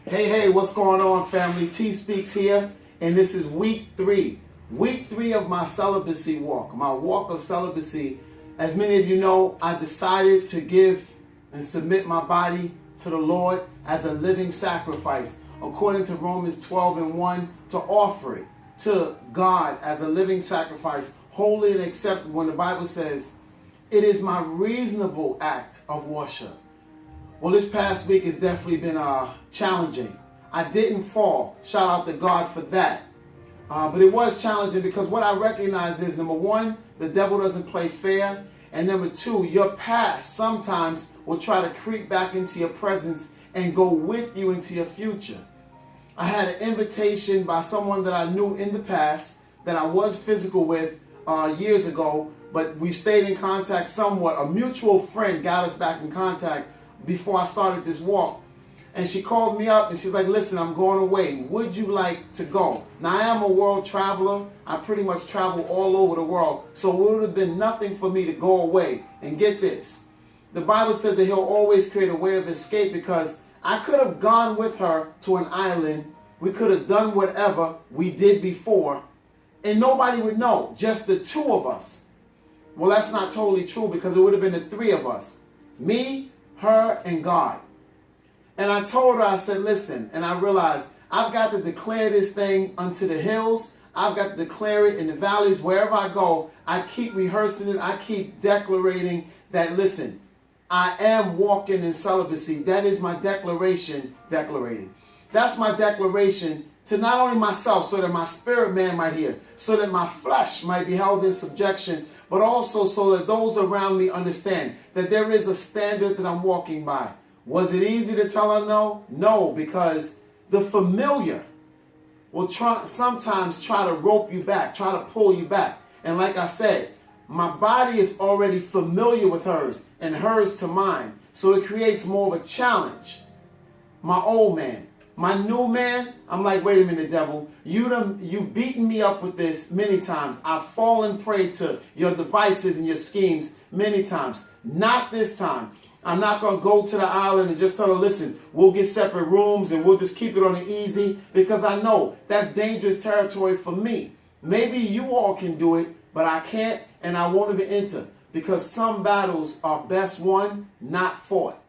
Hey, what's going on, family? TSpeaks here, and this is week 3. Week 3 of my celibacy walk, my walk of celibacy. As many of you know, I decided to give and submit my body to the Lord as a living sacrifice, according to Romans 12:1, to offer it to God as a living sacrifice, holy and acceptable, when the Bible says, it is my reasonable act of worship. Well, this past week has definitely been challenging. I didn't fall. Shout out to God for that. But it was challenging because what I recognize is, number one, the devil doesn't play fair. And number two, your past sometimes will try to creep back into your presence and go with you into your future. I had an invitation by someone that I knew in the past that I was physical with years ago, but we stayed in contact somewhat. A mutual friend got us back in contact before I started this walk. And she called me up and she's like, listen, I'm going away. Would you like to go? Now, I am a world traveler. I pretty much travel all over the world. So it would have been nothing for me to go away. And get this. The Bible said that he'll always create a way of escape, because I could have gone with her to an island. We could have done whatever we did before, and nobody would know, just the two of us. Well, that's not totally true, because it would have been the three of us. Me, her, and God. And I told her, I said, listen, and I realized I've got to declare this thing unto the hills. I've got to declare it in the valleys. Wherever I go, I keep rehearsing it. I keep declarating that, listen, I am walking in celibacy. That is my declaration, That's my declaration to not only myself, so that my spirit man might hear, so that my flesh might be held in subjection, but also so that those around me understand that there is a standard that I'm walking by. Was it easy to tell her no? No, because the familiar will sometimes try to rope you back, try to pull you back. And like I said, my body is already familiar with hers and hers to mine. So it creates more of a challenge. My old man. My new man, I'm like, wait a minute, devil. You've beaten me up with this many times. I've fallen prey to your devices and your schemes many times. Not this time. I'm not going to go to the island and just tell her, listen, we'll get separate rooms and we'll just keep it on the easy, because I know that's dangerous territory for me. Maybe you all can do it, but I can't, and I won't even enter, because some battles are best won, not fought.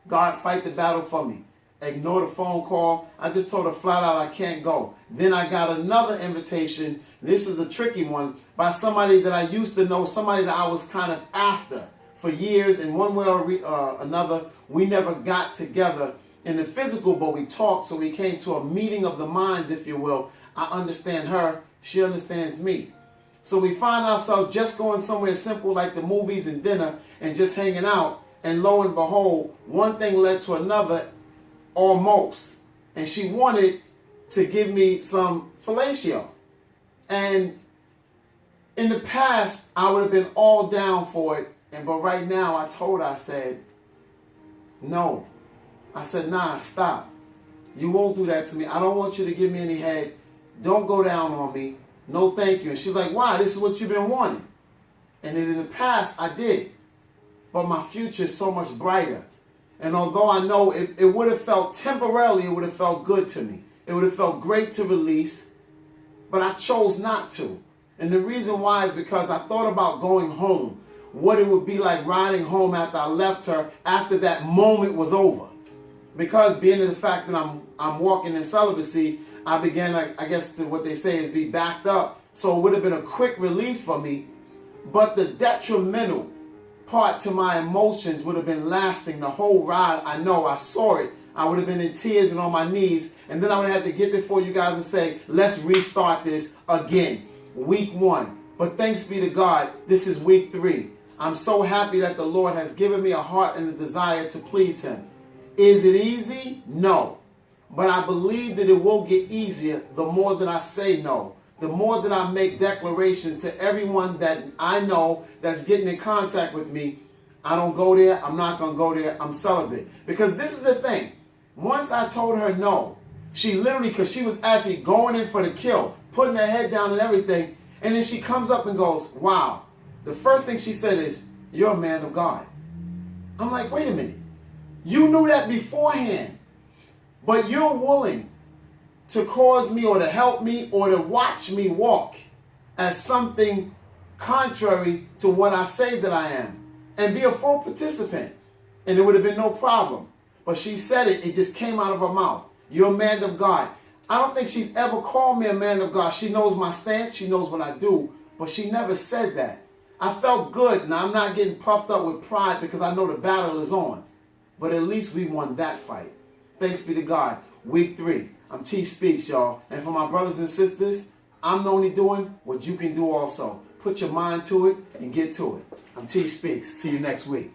God, fight the battle for me. Ignore the phone call. I just told her flat out I can't go. Then I got another invitation. This is a tricky one, by somebody that I used to know, somebody that I was kind of after for years. In one way or another, we never got together in the physical, but we talked. So we came to a meeting of the minds, if you will. I understand her. She understands me. So we find ourselves just going somewhere simple like the movies and dinner and just hanging out. And lo and behold, one thing led to another. Almost. And she wanted to give me some fellatio. And in the past, I would have been all down for it. But right now, I told her, I said, no. I said, nah, stop. You won't do that to me. I don't want you to give me any head. Don't go down on me. No, thank you. And she's like, why? This is what you've been wanting. And in the past, I did. But my future is so much brighter. And although I know it would have felt temporarily, it would have felt good to me. It would have felt great to release, but I chose not to. And the reason why is because I thought about going home, what it would be like riding home after I left her, after that moment was over. Because being the fact that I'm walking in celibacy, I began, I guess to what they say is be backed up. So it would have been a quick release for me, but the detrimental part to my emotions would have been lasting the whole ride. I know, I saw it. I would have been in tears and on my knees. And then I would have to get before you guys and say, let's restart this again. Week 1. But thanks be to God, this is week 3. I'm so happy that the Lord has given me a heart and a desire to please him. Is it easy? No. But I believe that it will get easier the more that I say no. The more that I make declarations to everyone that I know that's getting in contact with me. I don't go there. I'm not going to go there. I'm celibate. Because this is the thing. Once I told her no, she literally, because she was actually going in for the kill, putting her head down and everything. And then she comes up and goes, wow. The first thing she said is, you're a man of God. I'm like, wait a minute. You knew that beforehand. But you're willing to cause me or to help me or to watch me walk as something contrary to what I say that I am and be a full participant. And there would have been no problem. But she said it, it just came out of her mouth. You're a man of God. I don't think she's ever called me a man of God. She knows my stance, she knows what I do, but she never said that. I felt good. Now I'm not getting puffed up with pride because I know the battle is on. But at least we won that fight. Thanks be to God. Week 3. I'm TSpeaks, y'all. And for my brothers and sisters, I'm only doing what you can do also. Put your mind to it and get to it. I'm TSpeaks. See you next week.